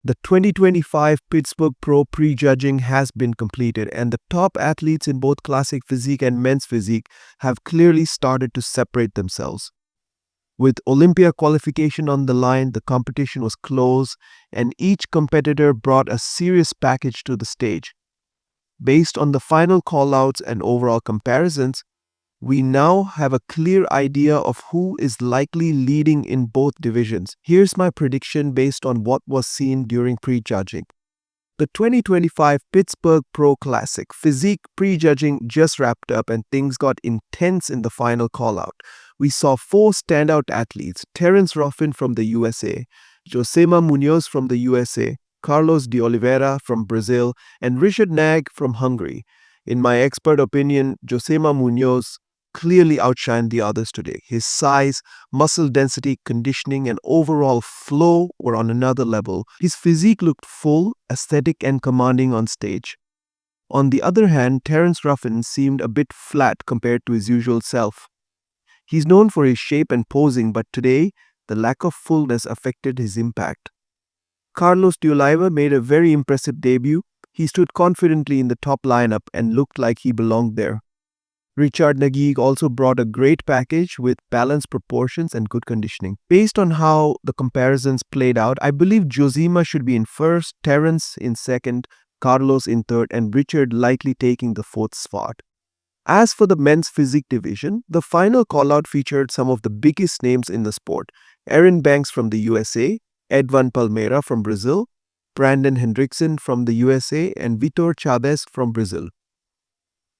The 2025 Pittsburgh Pro Prejudging has been completed, and the top athletes in both classic physique and men's physique have clearly started to separate themselves. With Olympia qualification on the line, the competition was close, and each competitor brought a serious package to the stage. Based on the final callouts and overall comparisons, we now have a clear idea of who is likely leading in both divisions. Here's my prediction based on what was seen during prejudging. The 2025 Pittsburgh Pro Classic Physique Prejudging just wrapped up and things got intense in the final callout. We saw 4 standout athletes: Terrence Ruffin from the USA, Josema Munoz from the USA, Carlos DeOliveira from Brazil, and Richard Nagy from Hungary. In my expert opinion, Josema Munoz clearly outshined the others today. His size, muscle density, conditioning, and overall flow were on another level. His physique looked full, aesthetic, and commanding on stage. On the other hand, Terrence Ruffin seemed a bit flat compared to his usual self. He's known for his shape and posing, but today, the lack of fullness affected his impact. Carlos DeOliveira made a very impressive debut. He stood confidently in the top lineup and looked like he belonged there. Richard Nagy also brought a great package with balanced proportions and good conditioning. Based on how the comparisons played out, I believe Josema should be in first, Terrence in second, Carlos in third, and Richard likely taking the fourth spot. As for the men's physique division, the final callout featured some of the biggest names in the sport: Erin Banks from the USA, Edvan Palmeira from Brazil, Brandon Hendrickson from the USA, and Vitor Chaves from Brazil.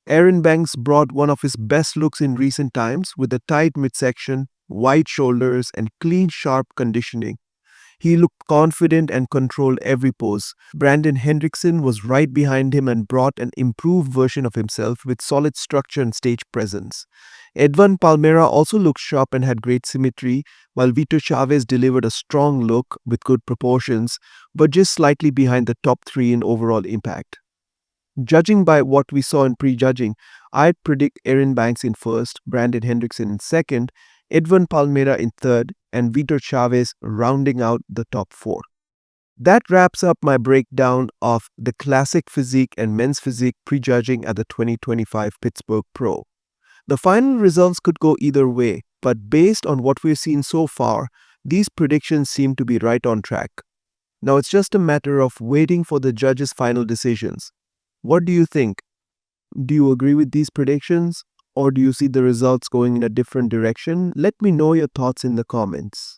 Erin Banks brought one of his best looks in recent times with a tight midsection, wide shoulders, and clean, sharp conditioning. He looked confident and controlled every pose. Brandon Hendrickson was right behind him and brought an improved version of himself with solid structure and stage presence. Edvan Palmeira also looked sharp and had great symmetry, while Vitor Chaves delivered a strong look with good proportions, but just slightly behind the top 3 in overall impact. Judging by what we saw in prejudging, I'd predict Erin Banks in first, Brandon Hendrickson in second, Edvan Palmeira in third, and Vitor Chaves rounding out the top 4. That wraps up my breakdown of the classic physique and men's physique prejudging at the 2025 Pittsburgh Pro. The final results could go either way, but based on what we've seen so far, these predictions seem to be right on track. Now it's just a matter of waiting for the judges' final decisions. What do you think? Do you agree with these predictions, or do you see the results going in a different direction? Let me know your thoughts in the comments.